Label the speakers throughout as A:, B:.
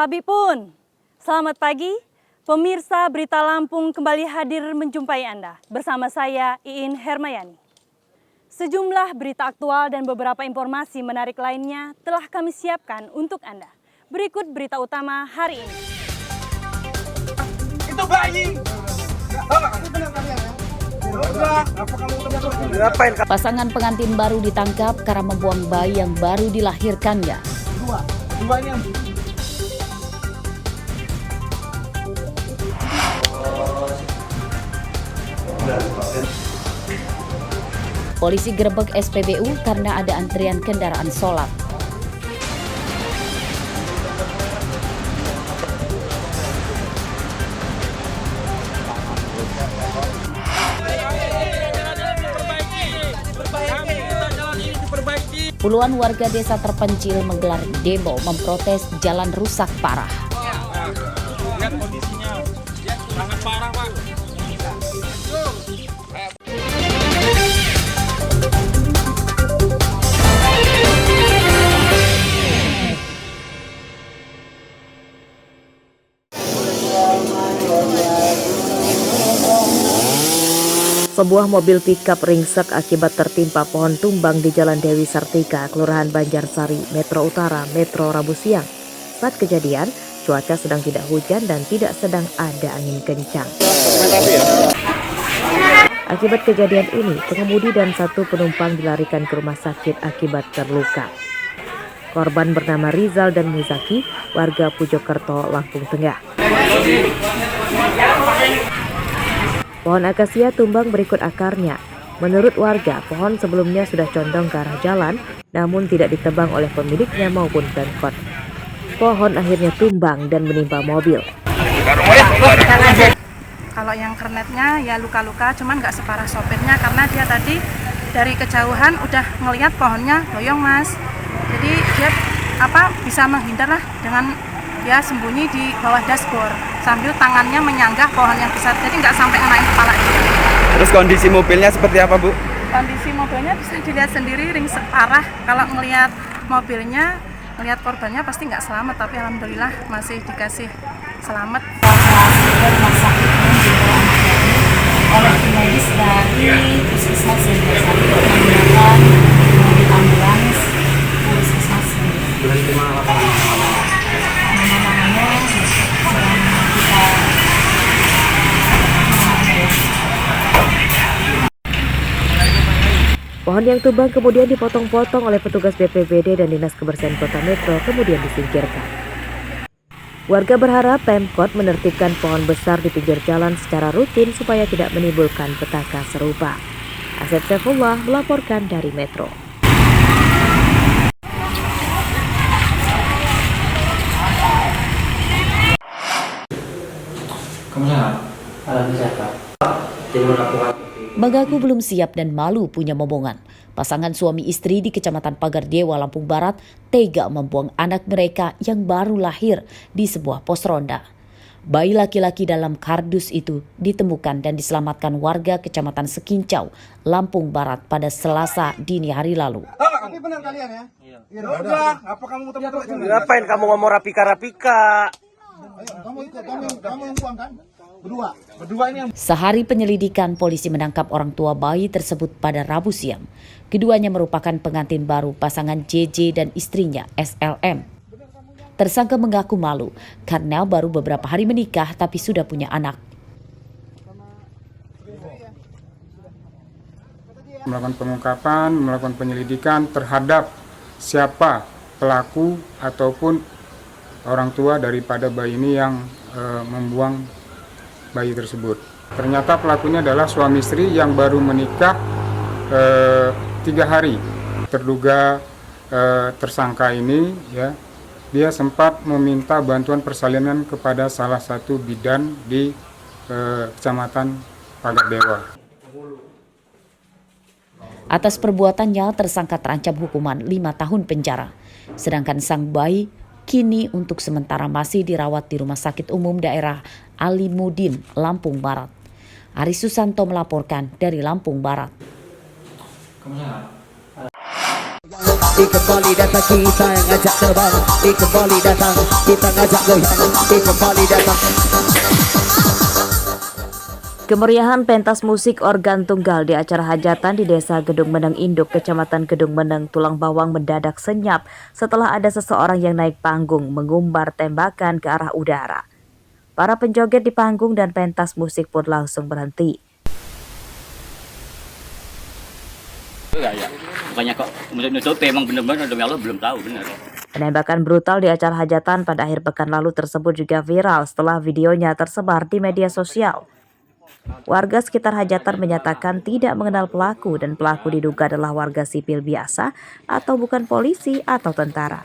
A: Sabi pun, selamat pagi, pemirsa Berita Lampung kembali hadir menjumpai Anda. Bersama saya, Iin Hermayani. Sejumlah berita aktual dan beberapa informasi menarik lainnya telah kami siapkan untuk Anda. Berikut berita utama hari ini.
B: Itu bayi!
C: Pasangan pengantin baru ditangkap karena membuang bayi yang baru dilahirkannya.
B: Dua ini yang...
C: Polisi gerebek SPBU karena ada antrian kendaraan sholat. Puluhan warga desa terpencil menggelar demo memprotes jalan rusak parah.
B: Lihat kondisinya, sangat parah, Pak.
D: Sebuah mobil pickup ringsek akibat tertimpa pohon tumbang di Jalan Dewi Sartika, Kelurahan Banjarsari, Metro Utara, Metro Rabu siang. Saat kejadian, cuaca sedang tidak hujan dan tidak sedang ada angin kencang. Akibat kejadian ini, pengemudi dan satu penumpang dilarikan ke rumah sakit akibat terluka. Korban bernama Rizal dan Muzaki, warga Pujokerto, Lampung Tengah. Pohon akasia tumbang berikut akarnya. Menurut warga, pohon sebelumnya sudah condong ke arah jalan, namun tidak ditebang oleh pemiliknya maupun Pemkot. Pohon akhirnya tumbang dan menimpa mobil.
E: Kalau yang kernetnya ya luka-luka, cuman nggak separah sopirnya karena dia tadi dari kejauhan udah ngelihat pohonnya goyong, Mas. Jadi dia bisa menghindar lah dengan dia sembunyi di bawah dashboard sambil tangannya menyanggah pohon yang besar, jadi nggak sampai ngenain kepala dia.
F: Terus kondisi mobilnya seperti apa, Bu?
E: Kondisi mobilnya bisa dilihat sendiri, ringsek parah. Kalau ngelihat mobilnya, ngelihat korbannya pasti nggak selamat, tapi alhamdulillah masih dikasih selamat.
G: Oleh tim medis dari Puskesmas Banjarsari menggunakan mobil ambulans Puskesmas.
F: Berhenti mana lapangan?
D: Pohon yang tumbang kemudian dipotong-potong oleh petugas BPBD dan Dinas Kebersihan Kota Metro, kemudian disingkirkan. Warga berharap Pemkot menertibkan pohon besar di pinggir jalan secara rutin supaya tidak menimbulkan petaka serupa. Asep Saifullah melaporkan dari Metro.
F: Kamu sehat? Alhamdulillah.
C: Mengaku belum siap dan malu punya momongan. Pasangan suami istri di Kecamatan Pagar Dewa, Lampung Barat tega membuang anak mereka yang baru lahir di sebuah pos ronda. Bayi laki-laki dalam kardus itu ditemukan dan diselamatkan warga Kecamatan Sekincau, Lampung Barat pada Selasa dini hari lalu.
B: Tapi benar kalian ya? Iya. Udah, apa kamu muter-muter?
F: Ngapain kamu ngomong rapika-rapika?
B: Kamu yang buang kan? Berdua ini yang...
C: Sehari penyelidikan, polisi menangkap orang tua bayi tersebut pada Rabu siang. Keduanya merupakan pengantin baru pasangan JJ dan istrinya SLM. Tersangka mengaku malu karena baru beberapa hari menikah tapi sudah punya anak.
H: Melakukan pengungkapan, melakukan penyelidikan terhadap siapa pelaku ataupun orang tua daripada bayi ini yang membuang bayi tersebut. Ternyata pelakunya adalah suami istri yang baru menikah 3 hari. Terduga tersangka ini ya, dia sempat meminta bantuan persalinan kepada salah satu bidan di Kecamatan Pagar Dewa.
C: Atas perbuatannya, tersangka terancam hukuman 5 tahun penjara. Sedangkan sang bayi kini untuk sementara masih dirawat di Rumah Sakit Umum Daerah Alimuddin, Lampung Barat. Ari Susanto melaporkan dari Lampung Barat.
F: Kamu sehat?
I: kembali datang kita yang ngajak terbang, kembali datang kita ngajak goyang, kembali datang.
D: Kemeriahan pentas musik organ tunggal di acara hajatan di Desa Gedung Meneng Induk, Kecamatan Gedung Meneng, Tulang Bawang mendadak senyap setelah ada seseorang yang naik panggung mengumbar tembakan ke arah udara. Para penjoget di panggung dan pentas musik pun langsung berhenti.
J: Bukannya kok menutup, emang benar-benar demi Allah belum tahu benar.
D: Penembakan brutal di acara hajatan pada akhir pekan lalu tersebut juga viral setelah videonya tersebar di media sosial. Warga sekitar hajatan menyatakan tidak mengenal pelaku dan pelaku diduga adalah warga sipil biasa atau bukan polisi atau tentara.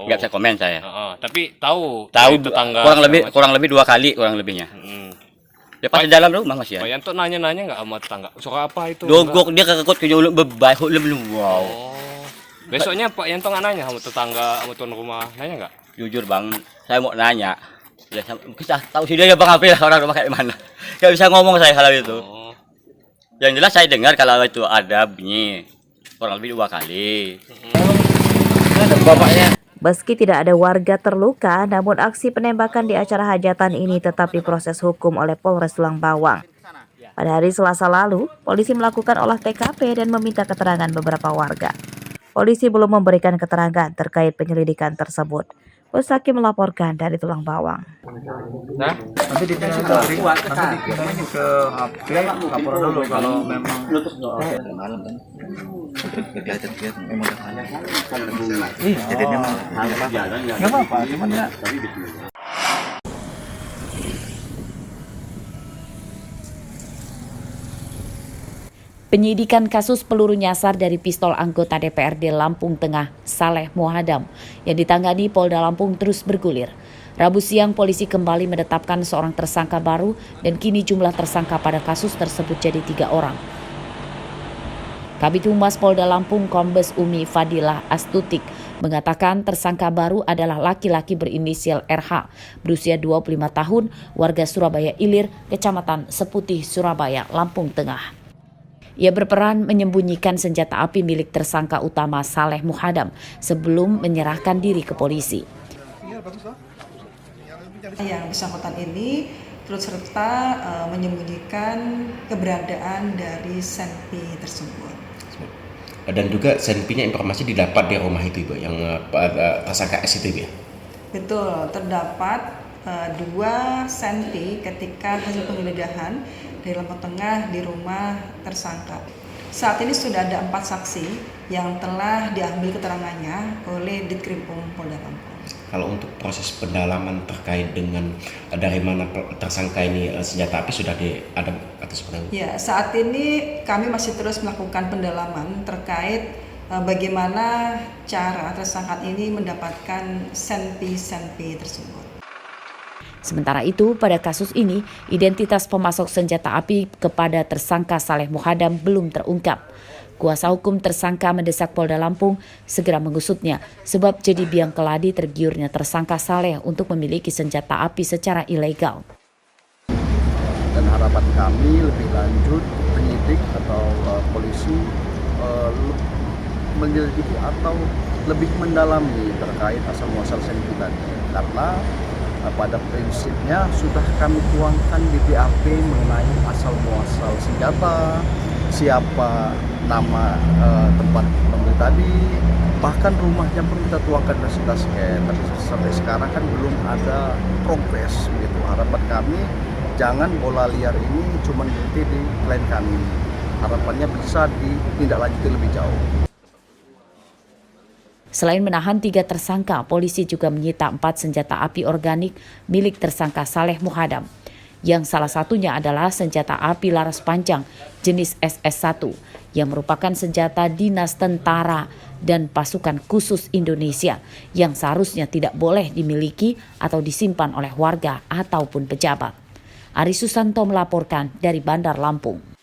J: Nggak bisa komen saya.
F: Tapi tahu
J: tetangga kurang lebih 2 kali kurang lebihnya. Ya pas di dalam rumah Mas ya.
F: Pak Yanto nanya-nanya nggak sama tetangga? Suka apa itu?
J: Dogok dia kekekut ke jauh bebai belum wow.
F: Besoknya Pak Yanto nggak nanya sama tetangga sama tuan rumah, nanya nggak?
J: Jujur Bang, saya mau nanya. Ya, kita tahu sih dia Bang April orang rumah kayak mana. Nggak bisa ngomong saya kalau itu. Yang jelas saya dengar kalau itu ada bunyi kurang lebih 2 kali. Bapaknya.
D: Meski tidak ada warga terluka, namun aksi penembakan di acara hajatan ini tetap diproses hukum oleh Polres Tulang Bawang. Pada hari Selasa lalu, polisi melakukan olah TKP dan meminta keterangan beberapa warga. Polisi belum memberikan keterangan terkait penyelidikan tersebut. Usaki melaporkan dari Tulang Bawang.
B: Nanti dipindahin ke HP, lapor dulu kalau memang malam kan. Memang jadi memang nggak apa-apa, cuman ya.
C: Penyidikan kasus peluru nyasar dari pistol anggota DPRD Lampung Tengah, Saleh Muhadam, yang ditangani Polda Lampung terus bergulir. Rabu siang, polisi kembali menetapkan seorang tersangka baru dan kini jumlah tersangka pada kasus tersebut jadi 3 orang. Kabid Humas Polda Lampung Kombes Umi Fadilah Astutik mengatakan tersangka baru adalah laki-laki berinisial RH, berusia 25 tahun, warga Surabaya Ilir, Kecamatan Seputih, Surabaya, Lampung Tengah. Ia berperan menyembunyikan senjata api milik tersangka utama Saleh Muhadam sebelum menyerahkan diri ke polisi.
E: Yang bersangkutan ini turut serta menyembunyikan keberadaan dari senpi tersebut.
K: Dan juga senpinya informasi didapat di rumah itu Ibu, yang tersangka S itu ya?
E: Betul, terdapat 2 senpi ketika hasil penggeledahan di Lampung Tengah di rumah tersangka. Saat ini sudah ada 4 saksi yang telah diambil keterangannya oleh Ditkrimum Polda Lampung.
K: Kalau untuk proses pendalaman terkait dengan dari mana tersangka ini senjata api sudah ada atas penanggung?
E: Ya, saat ini kami masih terus melakukan pendalaman terkait bagaimana cara tersangka ini mendapatkan senpi-senpi tersebut.
C: Sementara itu, pada kasus ini, identitas pemasok senjata api kepada tersangka Saleh Muhadam belum terungkap. Kuasa hukum tersangka mendesak Polda Lampung segera mengusutnya, sebab jadi biang keladi tergiurnya tersangka Saleh untuk memiliki senjata api secara ilegal.
B: Dan harapan kami lebih lanjut penyidik atau polisi menyelidiki atau lebih mendalami terkait asal muasal senpi tadi, karena pada prinsipnya sudah kami tuangkan di BAP mengenai asal muasal senjata, siapa nama tempat pembeli tadi, bahkan rumahnya pun kita tuangkan dan sudah scan. Tapi sampai sekarang kan belum ada progres begitu. Harapan kami jangan bola liar ini cuma berhenti di klien kami. Harapannya bisa ditindaklanjuti lebih jauh.
C: Selain menahan 3 tersangka, polisi juga menyita 4 senjata api organik milik tersangka Saleh Muhadam, yang salah satunya adalah senjata api laras panjang jenis SS1 yang merupakan senjata dinas tentara dan pasukan khusus Indonesia yang seharusnya tidak boleh dimiliki atau disimpan oleh warga ataupun pejabat. Ari Susanto melaporkan dari Bandar Lampung.